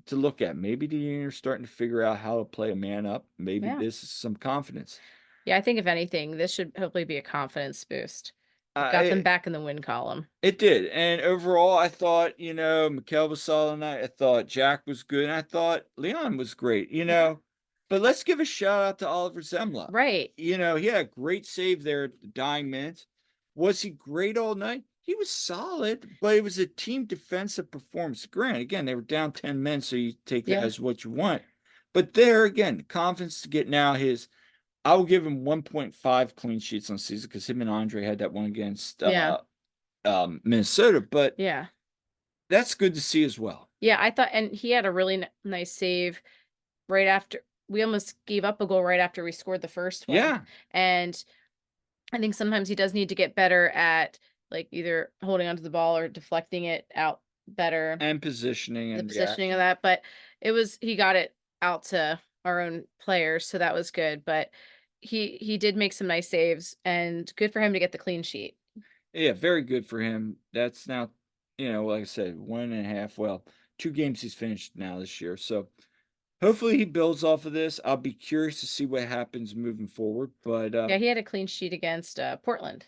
to look at. Maybe the Union are starting to figure out how to play a man up. Maybe Yeah. this is some confidence. Yeah, I think if anything, this should hopefully be a confidence boost. It got them It back in the win column. it did, and overall, I thought, Mikal was solid tonight. I thought Jack was good, and I thought Leon was great, Yeah. But let's give a shout out to Oliver Zemla. Right. He had a great save there at the dying minutes. Was he great all night? He was solid, but it was a team defensive performance. Granted, again, they were down 10 men, so you take that Yeah. as what you want. But there again, the confidence to get now his I will give him 1.5 clean sheets on season because him and Andre had that one against Yeah. Minnesota, but Yeah. that's good to see as well. Yeah, I thought and he had a really nice save right after we almost gave up a goal right after we scored the first one. Yeah, And I think sometimes he does need to get better at like either holding onto the ball or deflecting it out better, and positioning the and positioning of reaction. that. But he got it out to our own players, so that was good. But he did make some nice saves and good for him to get the clean sheet. Yeah, very good for him. That's now, like I said, 1.5, well, 2 games he's finished now this year. So hopefully he builds off of this. I'll be curious to see what happens moving forward. But Yeah, he had a clean sheet against Portland.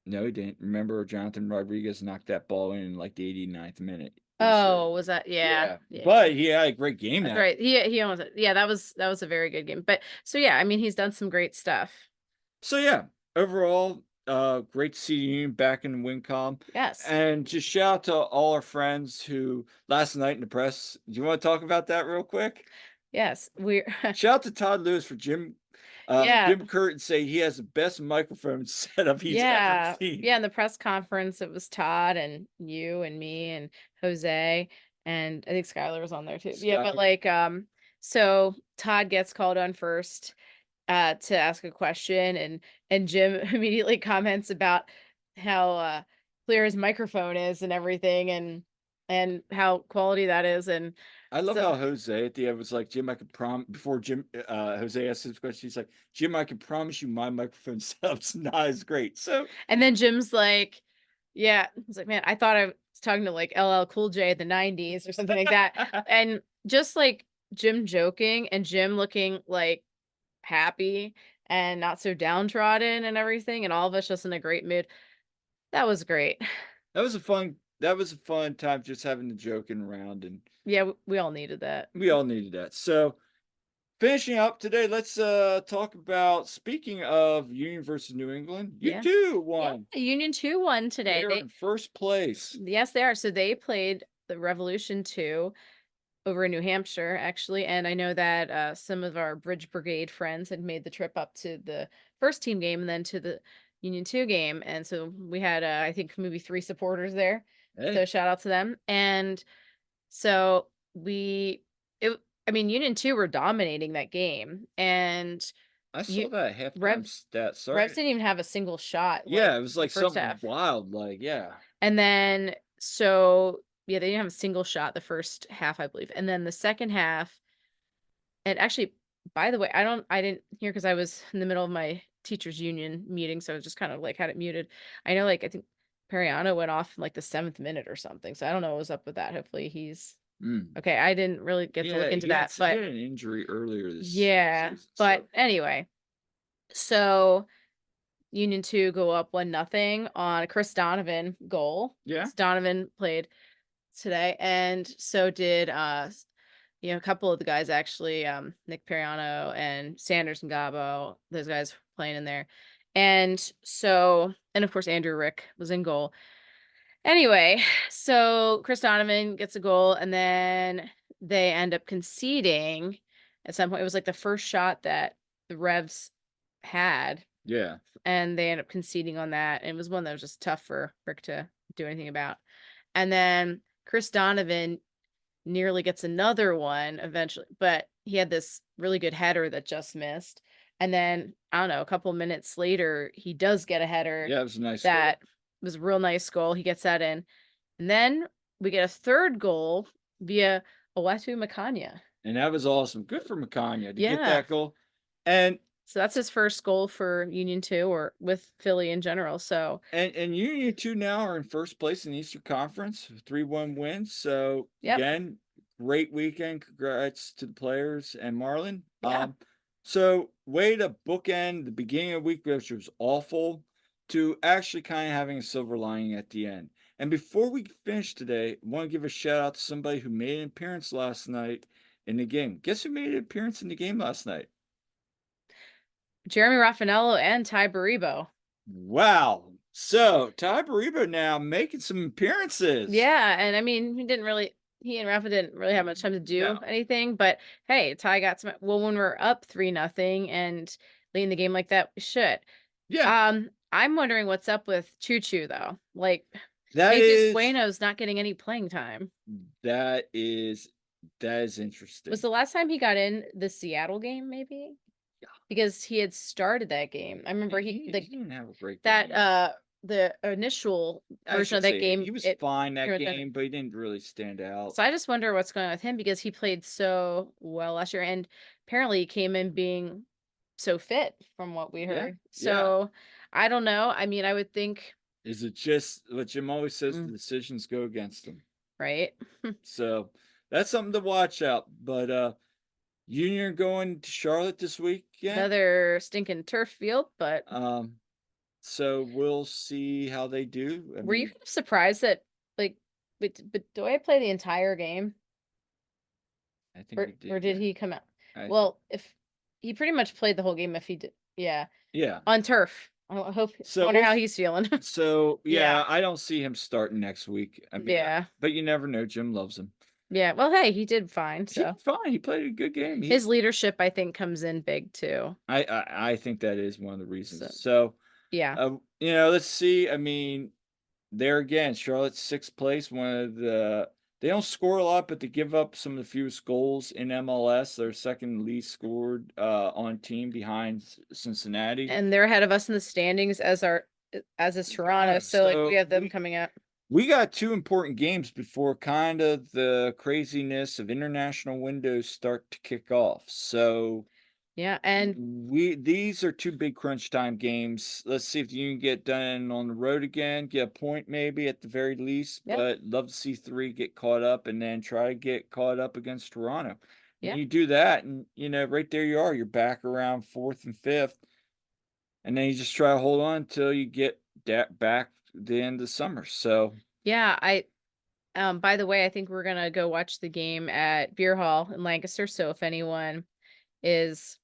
no, he didn't. Remember, Jonathan Rodriguez knocked that ball in like the 89th minute. Oh, was that? Yeah, Yeah, yeah. but he had a great game That's that. right. He almost yeah, that was a very good game. But so yeah, I mean, he's done some great stuff. So yeah, overall, great to see you back in the win column. Yes. And just shout out to all our friends who last night in the press. Do you want to talk about that real quick? Yes. We're Shout out to Todd Lewis for yeah. Jim Curtin say he has the best microphone setup he's ever Yeah. seen. Yeah, in the press conference, it was Todd and you and me and Jose, and I think Skylar was on there too. Yeah, but Scott, like, so Todd gets called on first, to ask a question, and Jim immediately comments about how, clear his microphone is and everything, and how quality that is, and I love so how Jose at the end was like, Jim, I can before Jim Jose asked his question, he's like, Jim, I can promise you my microphone setup's not as great. So and then Jim's like, yeah, he's like, "Man, I thought I was talking to, like, LL Cool J in the '90s or something like that." And just, like, Jim joking and Jim looking, like, happy and not so downtrodden and everything, and all of us just in a great mood. That was great. that was a fun time just having the joking around, and Yeah, we all needed that. we all needed that. So finishing up today, let's talk about, speaking of Union versus New England, you Yeah. too Yeah, won. Union 2 won They today. are in first place. Yes, they are. So they played the Revolution 2 over in New Hampshire, actually, and I know that, some of our Bridge Brigade friends had made the trip up to the first team game and then to the Union 2 game, and so we had, I think maybe 3 supporters there, so Hey, shout out to them, and so we it I mean, Union 2 were dominating that game, and I you saw that halftime Rev stat. Revs Sorry. didn't even have a single shot, like, Yeah, it was the like first something half. wild, like, yeah. And then so, yeah, they didn't have a single shot the first half, I believe, and then the second half and actually, by the way, I didn't hear because I was in the middle of my teachers' union meeting, so I just kind of, like, had it muted. I know, like, I think Periano went off in, like, the 7th minute or something, so I don't know what was up with that. Hopefully, he's Mm. okay. I didn't really get to look Yeah, into he had that, he but had an injury earlier this yeah, season, but so anyway, so Union 2 go up 1-0 on a Chris Donovan goal. yeah. Chris Donovan played today, and so did, a couple of the guys actually, Nick Periano and Sanders and Gabo, those guys playing in there. And so, and of course, Andrew Rick was in goal. Anyway, so Chris Donovan gets a goal, and then they end up conceding at some point. It was like the first shot that the Revs had, Yeah. and they end up conceding on that. And it was one that was just tough for Rick to do anything about. And then Chris Donovan nearly gets another one eventually, but he had this really good header that just missed. And then, I don't know, a couple minutes later, he does get a header Yeah, it was a nice goal. that was a real nice goal. He gets that in. And then we get a third goal via Owatu Makanya. And that was awesome. Good for Makanya to get Yeah. that goal. And So that's his first goal for Union 2 or with Philly in general. So, and Union 2 now are in first place in the Eastern Conference, 3-1 wins. So yep. again, great weekend. Congrats to the players and Marlon. Yeah. So way to bookend the beginning of the week, which was awful, to actually kind of having a silver lining at the end. And before we finish today, I want to give a shout out to somebody who made an appearance last night in the game. Guess who made an appearance in the game last night? Jeremy Raffanello and Ty Baribo. Wow. So Ty Bariba now making some appearances. Yeah, and I mean, he and Rafa didn't really have much time to do No. anything, but hey, Ty got some well, when we're up 3-0 and late in the game like that, we should. Yeah. I'm wondering what's up with Choo Choo though. Like That Jesus is Bueno's not getting any playing time. that is that is Was interesting. the last time he got in the Seattle game, maybe? Yeah. Because he had started that game. I remember He didn't have a great that game. the initial I version should of that say game, he was it fine that pretty much ended. game, but he didn't really stand out. So I just wonder what's going on with him because he played so well last year and apparently he came in being so fit from what we Yeah. heard. Yeah. So I don't know. I mean, I would think, Is it just what Jim always says, the mm, decisions go against him. right? So that's something to watch out. But Union going to Charlotte this weekend. Another stinking turf field, but Um, so we'll see how they do. I were you mean, kind of surprised that like but do I play the entire game I think we or did, did yeah. he come out? I think Well, if he pretty much played the whole game if he did. Yeah, yeah. on turf. I hope I So wonder we'll how s he's feeling. so, Yeah. yeah, I don't see him starting next week. I mean, Yeah. but you never know, Jim loves him. Yeah. Well, hey, he did fine, He so did fine, he played a good game. He his leadership, I think, comes in big too. I think that is one of the reasons. So, So, yeah. let's see, I mean, there again, Charlotte's 6th place, one of the they don't score a lot, but they give up some of the fewest goals in MLS. They're second least scored, on team behind Cincinnati. And they're ahead of us in the standings as is Toronto, Yeah, so, like, we so have them coming up. we got 2 important games before kind of the craziness of international windows start to kick off. So Yeah, and these are 2 big crunch time games. Let's see if you can get done on the road again, get a point maybe at the very least, yeah, but love to see 3 get caught up and then try to get caught up against Toronto. And yeah, you do that and, right there you are, you're back around 4th and 5th, and then you just try to hold on until you get that back the end of summer. So, yeah, by the way, I think we're gonna go watch the game at Beer Hall in Lancaster, so if anyone is,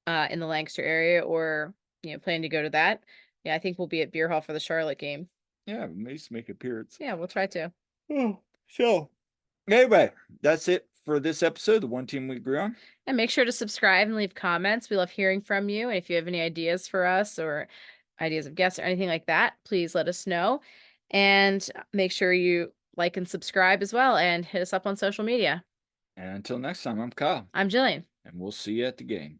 in the Lancaster area or, planning to go to that, yeah, I think we'll be at Beer Hall for the Charlotte game. yeah, Mace make appearance. Yeah, we'll try to. Oh, so anyway, that's it for this episode, the One Team We Agree On. And make sure to subscribe and leave comments. We love hearing from you. And if you have any ideas for us or ideas of guests or anything like that, please let us know. And make sure you like and subscribe as well and hit us up on social media. And until next time, I'm Kyle, I'm Jillian. and we'll see you at the game.